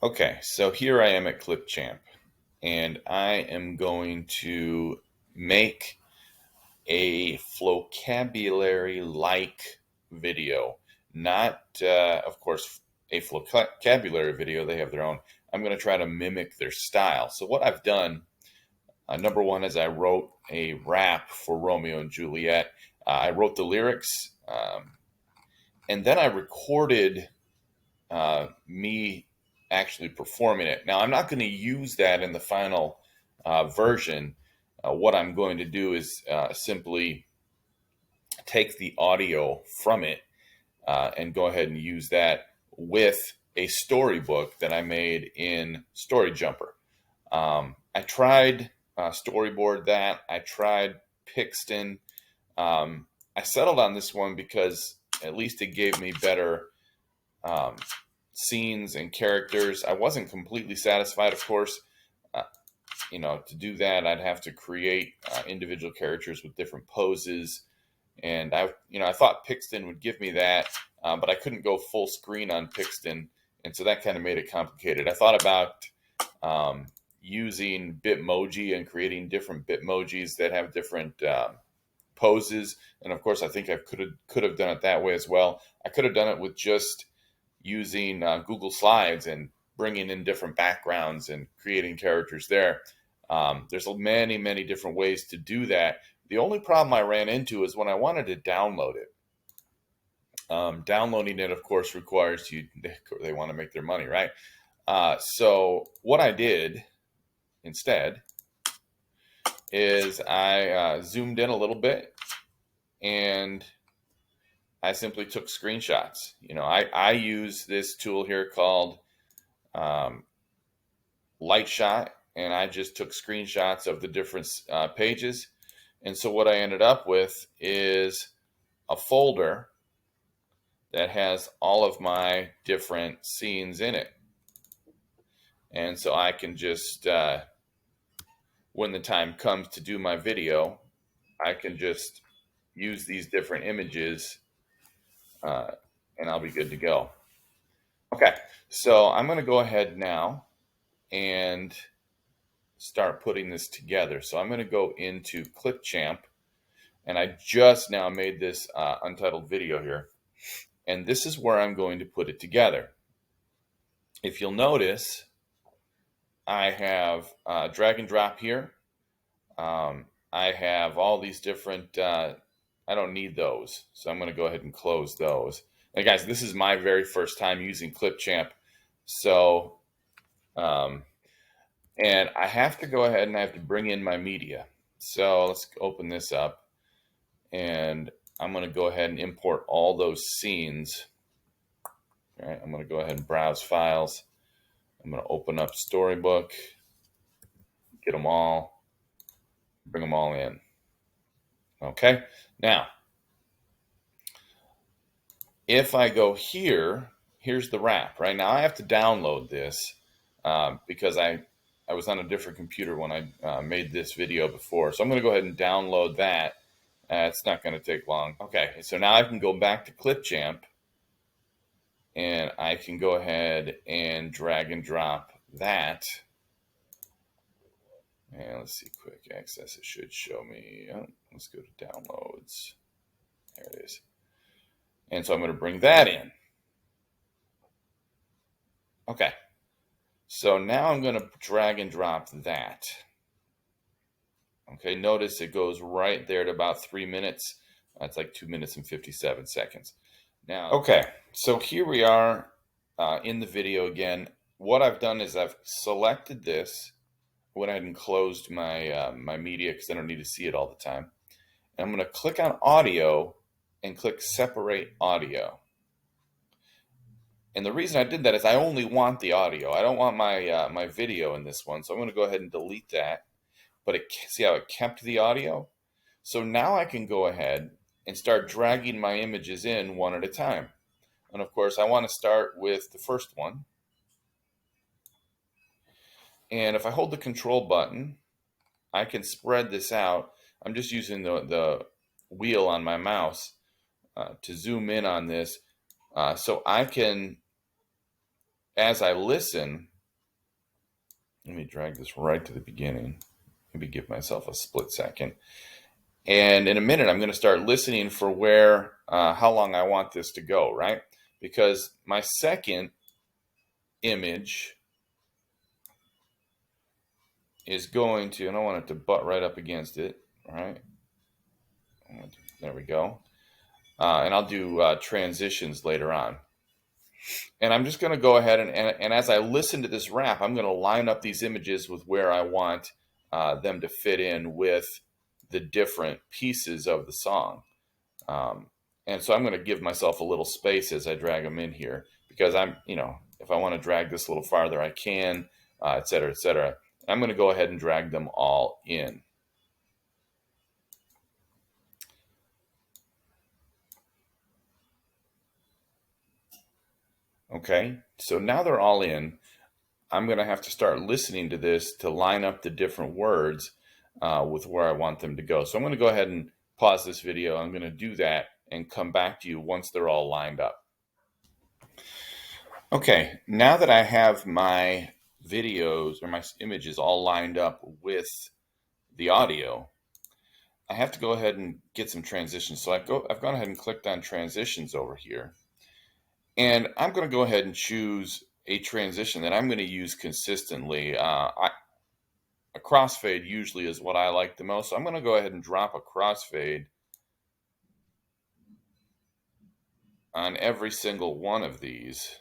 Okay, so here I am at Clipchamp, and I am going to make a flocabulary-like video. Not, of course, a flocabulary video. They have their own. I'm going to try to mimic their style. So what I've done, number one, is I wrote a rap for Romeo and Juliet. I wrote the lyrics, and then I recorded me actually performing it. Now, I'm not going to use that in the final version. What I'm going to do is simply take the audio from it and go ahead and use that with a storybook that I made in Story Jumper. I tried Storyboard that. I tried Pixton. I settled on this one because at least it gave me better um, scenes and characters. I wasn't completely satisfied, of course. Uh, to do that, I'd have to create individual characters with different poses, and I thought Pixton would give me that, but I couldn't go full screen on Pixton, and so that kind of made it complicated. I thought about using Bitmoji and creating different Bitmojis that have different poses, and of course, I think I could have done it that way as well. I could have done it with just using Google Slides and bringing in different backgrounds and creating characters there. There's many, many different ways to do that. The only problem I ran into is when I wanted to download it. Downloading it, of course, requires they want to make their money, right? So what I did instead is I zoomed in a little bit and I simply took screenshots. I use this tool here called Light Shot, and I just took screenshots of the different pages. And so what I ended up with is a folder that has all of my different scenes in it. And so I can just, when the time comes to do my video, I can just use these different images and I'll be good to go. Okay, so I'm going to go ahead now and start putting this together. So I'm going to go into Clipchamp, and I just now made this untitled video here, and this is where I'm going to put it together. If you'll notice, I have drag and drop here. I have all these different, I don't need those, so I'm going to go ahead and close those. Now guys, this is my very first time using Clipchamp, so and I have to go ahead and I have to bring in my media. So let's open this up, and I'm going to go ahead and import all those scenes. All right, I'm going to go ahead and browse files. I'm going to open up Storybook, get them all, bring them all in. Okay, now if I go here, here's the wrap. Right now I have to download this because I was on a different computer when I made this video before. So I'm going to go ahead and download that. It's not going to take long. Okay, so now I can go back to Clipchamp, and I can go ahead and drag and drop that. And let's see, quick access. It should show me. Oh, let's go to downloads. There it is. And so I'm going to bring that in. Okay. So now I'm going to drag and drop that. Okay, notice it goes right there at about 3 minutes. That's like 2 minutes and 57 seconds. Now, okay, so here we are in the video again. What I've done is I've selected this, went ahead and closed my my media because I don't need to see it all the time. And I'm going to click on audio and click separate audio. And the reason I did that is I only want the audio. I don't want my my video in this one. So I'm going to go ahead and delete that. But see how it kept the audio? So now I can go ahead and start dragging my images in one at a time. And of course, I want to start with the first one. And if I hold the control button, I can spread this out. I'm just using the wheel on my mouse to zoom in on this. So I can, as I listen, Let me drag this right to the beginning. Maybe give myself a split second. And in a minute, I'm going to start listening for how long I want this to go, right? Because my second image is going to, and I want it to butt right up against it, right? There we go. And I'll do transitions later on. And I'm just going to go ahead and as I listen to this rap, I'm going to line up these images with where I want them to fit in with the different pieces of the song. And so I'm going to give myself a little space as I drag them in here because if I want to drag this a little farther, I can, et cetera, et cetera. I'm going to go ahead and drag them all in. Okay, so now they're all in. I'm going to have to start listening to this to line up the different words with where I want them to go. So I'm going to go ahead and pause this video. I'm going to do that and come back to you once they're all lined up. Okay, now that I have my videos or my images all lined up with the audio, I have to go ahead and get some transitions. So I've gone ahead and clicked on transitions over here. And I'm going to go ahead and choose a transition that I'm going to use consistently. A crossfade usually is what I like the most. So I'm going to go ahead and drop a crossfade on every single one of these.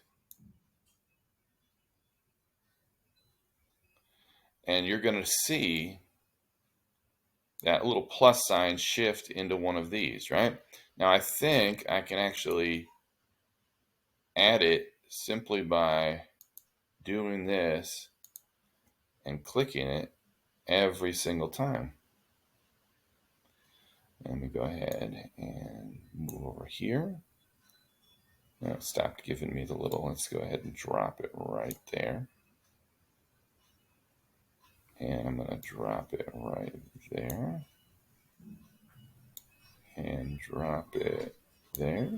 And you're going to see that little plus sign shift into one of these, right? Now I think I can actually add it simply by doing this and clicking it every single time. Let me go ahead and move over here. Now it stopped giving me the little, let's go ahead and drop it right there. And I'm going to drop it right there. And drop it there.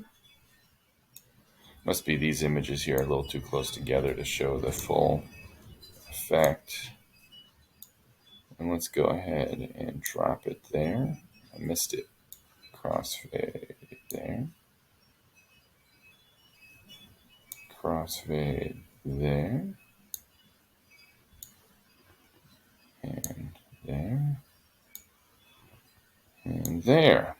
Must be these images here are a little too close together to show the full effect. And let's go ahead and drop it there. I missed it. Crossfade there. Crossfade there. And there. And there.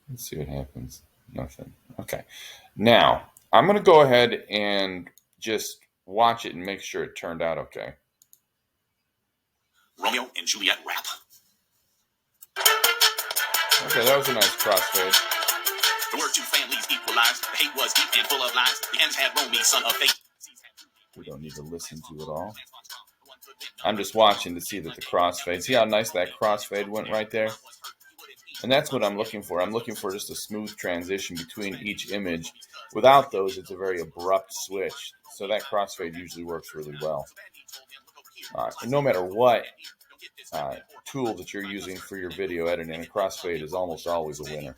Let's see what happens. Nothing. Okay. Now, I'm going to go ahead and just watch it and make sure it turned out okay. Romeo and Juliet rap. Okay, that was a nice crossfade. The word two families equalized. The hate was deep and full of lies. The ends had Romy, son of fate. We don't need to listen to it all. I'm just watching to see that the crossfade. See how nice that crossfade went right there? And that's what I'm looking for. I'm looking for just a smooth transition between each image. Without those, it's a very abrupt switch. So that crossfade usually works really well. And no matter what tool that you're using for your video editing, a crossfade is almost always a winner.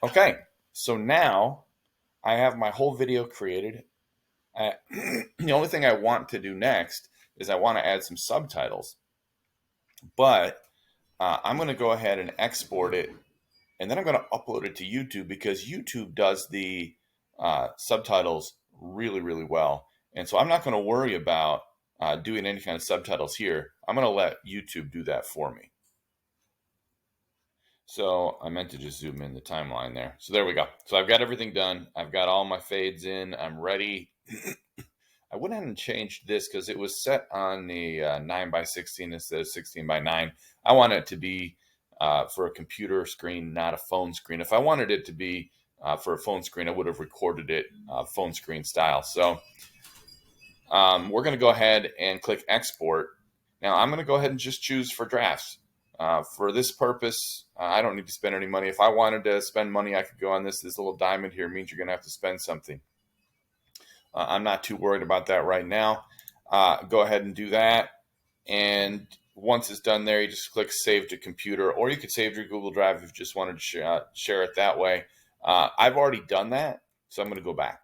Okay, so now I have my whole video created. The only thing I want to do next is I want to add some subtitles. But I'm going to go ahead and export it, and then I'm going to upload it to YouTube because YouTube does the subtitles really, really well. And so I'm not going to worry about doing any kind of subtitles here. I'm going to let YouTube do that for me. So I meant to just zoom in the timeline there. So there we go. So I've got everything done. I've got all my fades in. I'm ready. I went ahead and changed this because it was set on the 9:16 instead of 16:9. I want it to be for a computer screen, not a phone screen. If I wanted it to be for a phone screen, I would have recorded it phone screen style. So we're going to go ahead and click export. Now I'm going to go ahead and just choose for drafts. For this purpose, I don't need to spend any money. If I wanted to spend money, I could go on this. This little diamond here means you're going to have to spend something. I'm not too worried about that right now. Go ahead and do that. And once it's done there, you just click Save to Computer, or you could save to your Google Drive if you just wanted to share it that way. I've already done that, so I'm going to go back.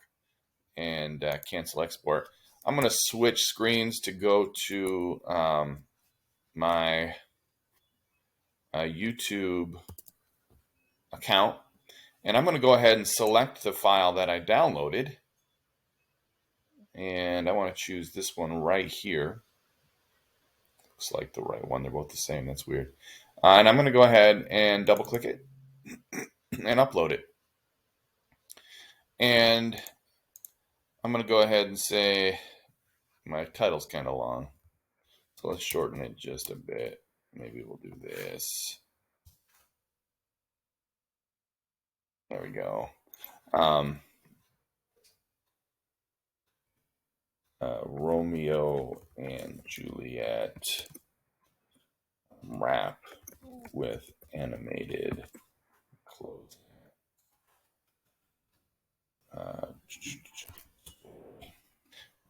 and cancel export. I'm going to switch screens to go to my YouTube account, and I'm going to go ahead and select the file that I downloaded, and I want to choose this one right here. Looks like the right one. They're both the same. That's weird. And I'm going to go ahead and double click it and upload it. And I'm going to go ahead and say my title's kind of long, so let's shorten it just a bit. Maybe we'll do this. There we go. Romeo and Juliet rap with animated clothes.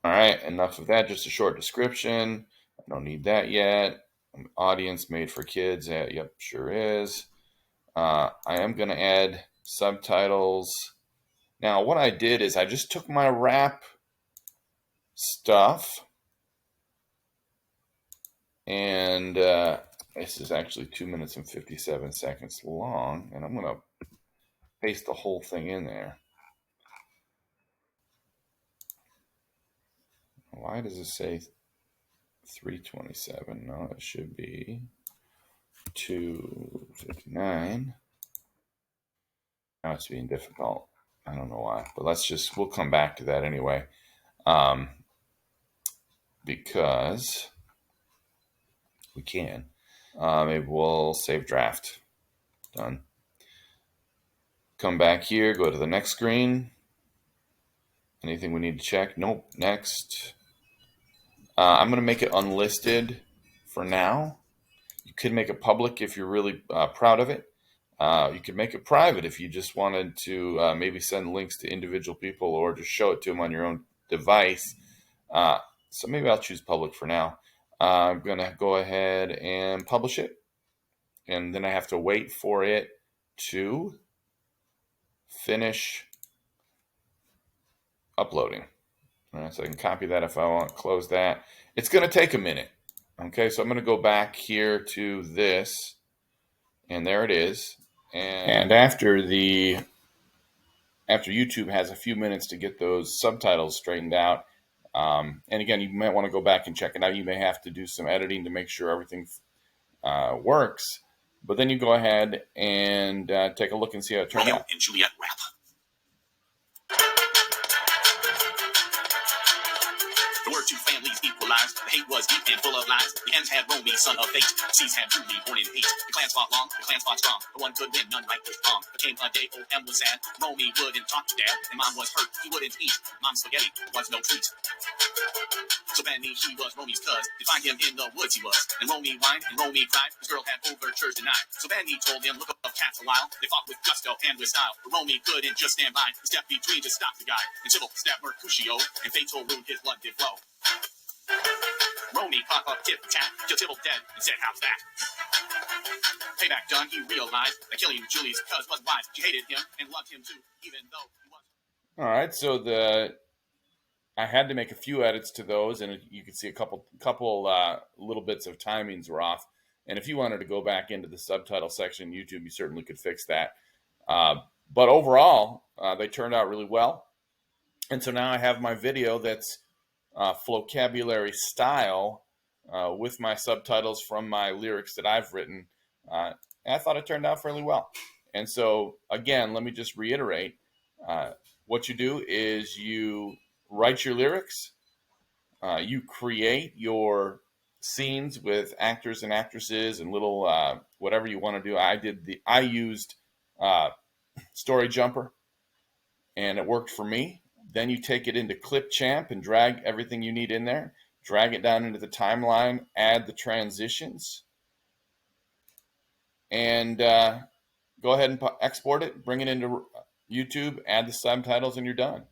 All right, enough of that. Just a short description. I don't need that yet. Audience made for kids. Yep, sure is. I am going to add subtitles. Now, what I did is I just took my rap stuff, and this is actually 2 minutes and 57 seconds long, and I'm going to paste the whole thing in there. Why does it say 327? No, it should be 259. Now it's being difficult. I don't know why, but we'll come back to that anyway. Because we can. Maybe we'll save draft. Done. Come back here, go to the next screen. Anything we need to check? Nope. Next. I'm going to make it unlisted for now. You could make it public if you're really proud of it. You could make it private if you just wanted to maybe send links to individual people or just show it to them on your own device. So maybe I'll choose public for now. I'm going to go ahead and publish it. And then I have to wait for it to finish uploading. All right, so I can copy that if I want, close that. It's going to take a minute. Okay, so I'm going to go back here to this, and there it is. And after YouTube has a few minutes to get those subtitles straightened out, and again, you might want to go back and check it out. You may have to do some editing to make sure everything works. But then you go ahead and take a look and see how it turned out. And Juliet rap. The word two families equalized. The hate was deep and full of lies. The ends had Romy, son of fate. The C's had Julie, born in hate. The clans fought long, the clans fought strong. The one could win, none like this wrong. There came a day, old M was sad. Romy wouldn't talk to dad, and mom was hurt. He wouldn't eat. Mom's spaghetti was no treat. So Benny, he was Romy's cuz. They find him in the woods he was. And Romy whined, and Romy cried. His girl had overtures denied. So Benny told him, look up cats a while. They fought with gusto and with style. But Romy couldn't just stand by. He stepped between to stop the guy. And Sybil stabbed Mercutio, and fatal wound his blood did flow. Romy caught up tit-tat, till Tibble dead, and said, how's that? Payback done, he realized that killing Julie's cuz was wise. She hated him and loved him too, even though he was... All right, so I had to make a few edits to those, and you can see a couple little bits of timings were off. And if you wanted to go back into the subtitle section, YouTube, you certainly could fix that. But overall, they turned out really well. And so now I have my video that's flocabulary style with my subtitles from my lyrics that I've written. And I thought it turned out fairly well. And so, again, let me just reiterate. What you do is you write your lyrics. You create your scenes with actors and actresses and little whatever you want to do. I used Story Jumper, and it worked for me. Then you take it into Clipchamp and drag everything you need in there. Drag it down into the timeline. Add the transitions, and go ahead and export it. Bring it into YouTube. Add the subtitles, and you're done.